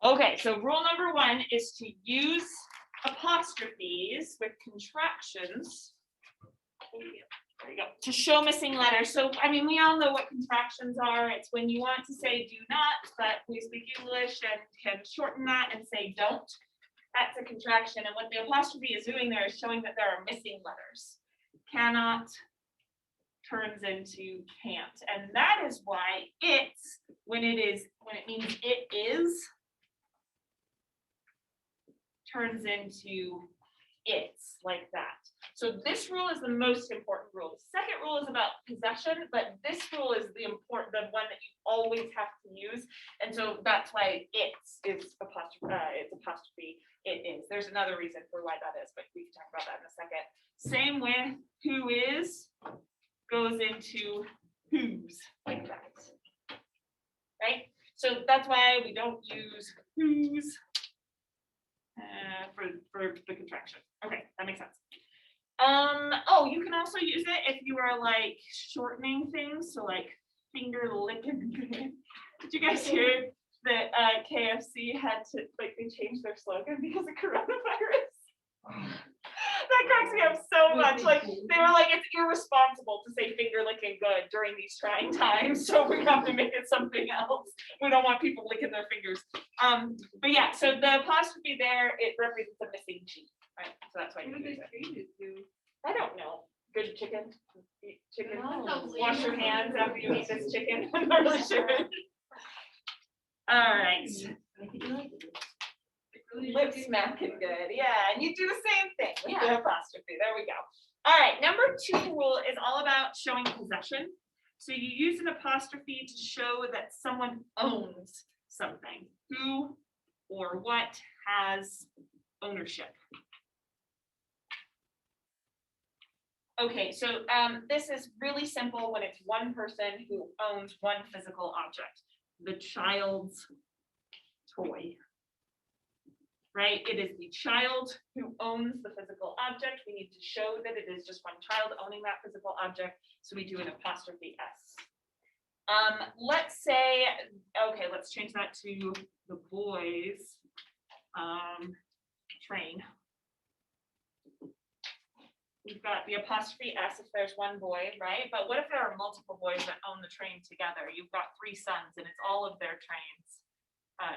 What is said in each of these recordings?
Okay, so rule number 1 is to use apostrophes with contractions. There you go. To show missing letters. So, I mean, we all know what contractions are. It's when you want to say do not, but we speak English and can shorten that and say don't. That's a contraction. And what the apostrophe is doing there is showing that there are missing letters. Cannot turns into can't. And that is why it's, when it means it is, turns into it's, like that. So this rule is the most important rule. The second rule is about possession, but this rule is the one that you always have to use. And so that's why it's apostrophe, it is. There's another reason for why that is, but we can talk about that in a second. Same with who is goes into whose, like that. Right? So that's why we don't use whose for the contraction. Okay, that makes sense. Oh, you can also use it if you are like shortening things, so like finger licking. Did you guys hear that KFC had to they changed their slogan because of coronavirus? That cracks me up so much. Like they were like, it's irresponsible to say finger licking good during these trying times, so we have to make it something else. We don't want people licking their fingers. But yeah, so the apostrophe there, it represents a missing G, right? So that's why you use it. I don't know. Good chicken. Eat chicken. Wash your hands after you eat this chicken. I'm not really sure. All right. Lip smacking good, yeah, and you do the same thing with the apostrophe. There we go. All right, number 2 rule is all about showing possession. So you use an apostrophe to show that someone owns something. Who or what has ownership? Okay, so this is really simple when it's one person who owns one physical object, the child's toy. Right? It is the child who owns the physical object. We need to show that it is just one child owning that physical object. So we do an apostrophe S. Let's say, okay, let's change that to the boys train. We've got the apostrophe S if there's one boy, right? But what if there are multiple boys that own the train together? You've got 3 sons and it's all of their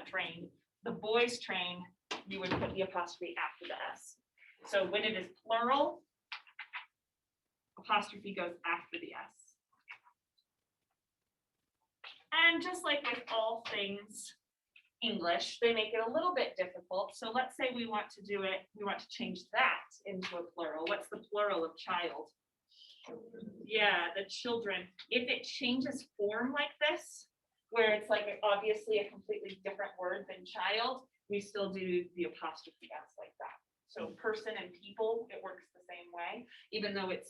trained. The boys train, you would put the apostrophe after the S. So when it is plural, apostrophe goes after the S. And just like with all things English, they make it a little bit difficult. So let's say we want to change that into a plural. What's the plural of child? Yeah, the children. If it changes form like this, where it's like obviously a completely different word than child, we still do the apostrophe S like that. So person and people, it works the same way. Even though it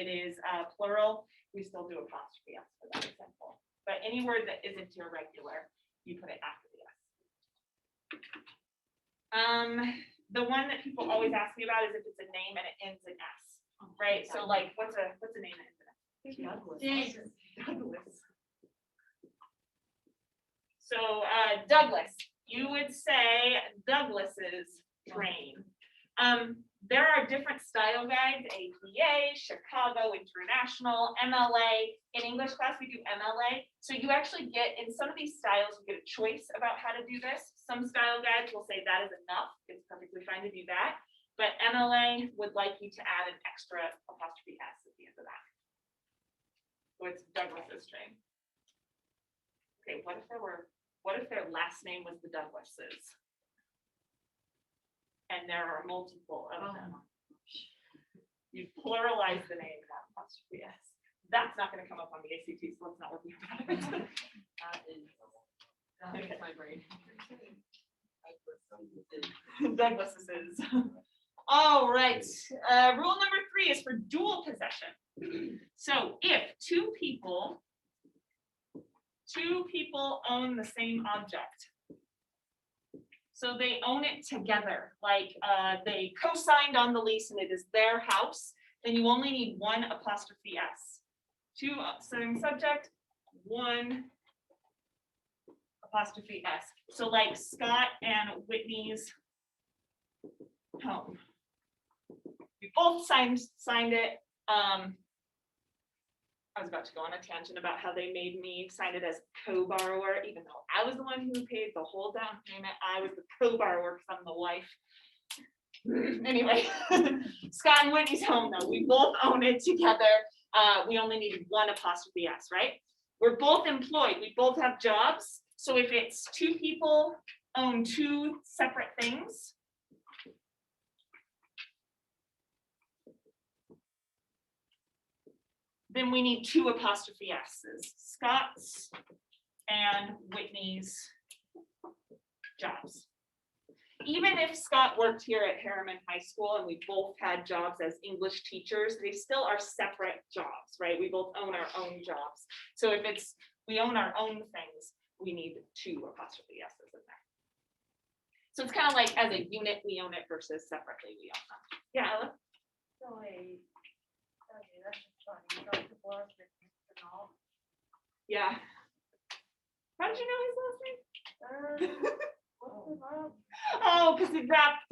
is plural, we still do apostrophe S for that example. But any word that isn't irregular, you put it after the S. The one that people always ask me about is if it's a name and it ends in S, right? So like, what's a name that ends in S? Douglas. So Douglas, you would say Douglas's train. There are different style guides, APA, Chicago International, MLA. In English class, we do MLA. So you actually get, in some of these styles, you get a choice about how to do this. Some style guides will say that is enough. It's perfectly fine to do that. But MLA would like you to add an extra apostrophe S at the end of that. So it's Douglas's train. Okay, what if their last name was the Douglases? And there are multiple of them. You pluralize the name, not apostrophe S. That's not going to come up on the ACT, so let's not worry about it. That is my brain. Douglas's. All right. Rule number 3 is for dual possession. So if two people own the same object, so they own it together, like they co-signed on the lease and it is their house, then you only need one apostrophe S. Two same subject, one apostrophe S. So like Scott and Whitney's home. We both signed it. I was about to go on a tangent about how they made me sign it as co-borrower, even though I was the one who paid the whole down payment. I was the co-borrower because I'm the wife. Anyway, Scott and Whitney's home though, we both own it together. We only needed one apostrophe S, right? We're both employed, we both have jobs. So if it's two people own two separate things, then we need two apostrophe S's, Scott's and Whitney's jobs. Even if Scott worked here at Harriman High School and we both had jobs as English teachers, they still are separate jobs, right? We both own our own jobs. So if we own our own things, we need two apostrophe S's in there. So it's kind of like as a unit, we own it versus separately we own them. Yeah, Ella? So wait, okay, that's just funny. You don't divorce it and all. Yeah. How did you know his last name? What's his name? Oh, because of rap,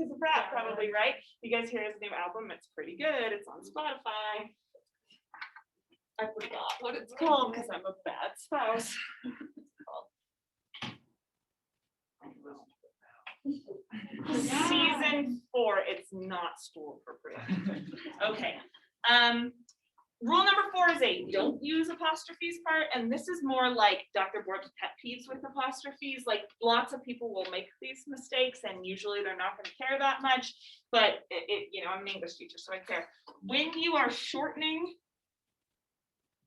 probably, right? You guys hear his new album? It's pretty good. It's on Spotify. I forgot what it's called because I'm a bad spouse. Season 4. It's not school appropriate. Okay. Rule number 4 is a don't use apostrophes part, and this is more like Dr. Borg's pet peeves with apostrophes. Like lots of people will make these mistakes, and usually they're not going to care that much. But I'm an English teacher, so I care. When you are shortening,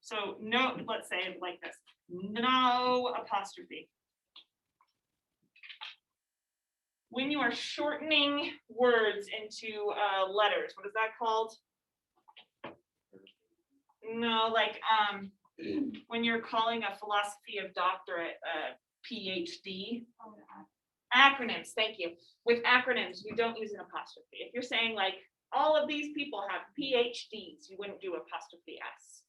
so no, let's say it like this: no apostrophe. When you are shortening words into letters, what is that called? No, like when you're calling a philosophy of doctorate PhD. Acronyms, thank you. With acronyms, you don't use an apostrophe. If you're saying like all of these people have PhDs, you wouldn't do apostrophe S.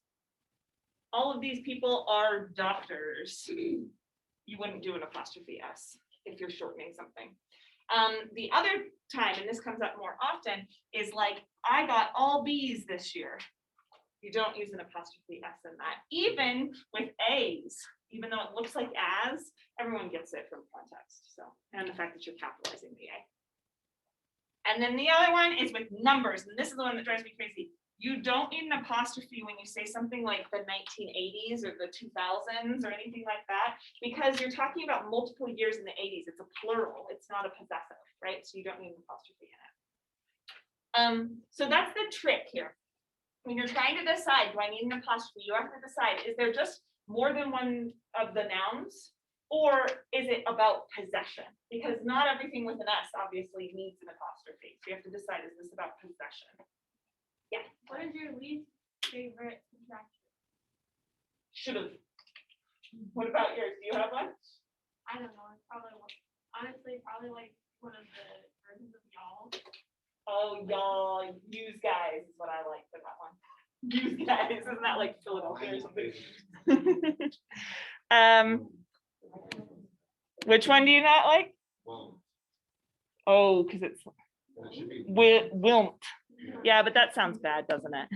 All of these people are doctors. You wouldn't do an apostrophe S if you're shortening something. The other time, and this comes up more often, is like I got all B's this year. You don't use an apostrophe S in that. Even with A's, even though it looks like as, everyone gets it from context. So, and the fact that you're capitalizing the A. And then the other one is with numbers, and this is the one that drives me crazy. You don't need an apostrophe when you say something like the 1980s or the 2000s or anything like that, because you're talking about multiple years in the 80s. It's a plural. It's not a possessive, right? So you don't need an apostrophe in it. So that's the trick here. When you're trying to decide, do I need an apostrophe? You have to decide, is there just more than one of the nouns, or is it about possession? Because not everything with an S obviously needs an apostrophe. So you have to decide, is this about possession? Yeah. What is your least favorite contraction? Should have. What about yours? Do you have one? I don't know. It's probably honestly probably like one of the versions of y'all. Oh, y'all, use guys is what I like for that one. Use guys, isn't that like Philadelphia or something? Which one do you not like? Oh, because it's wilmt. Yeah, but that sounds bad, doesn't it?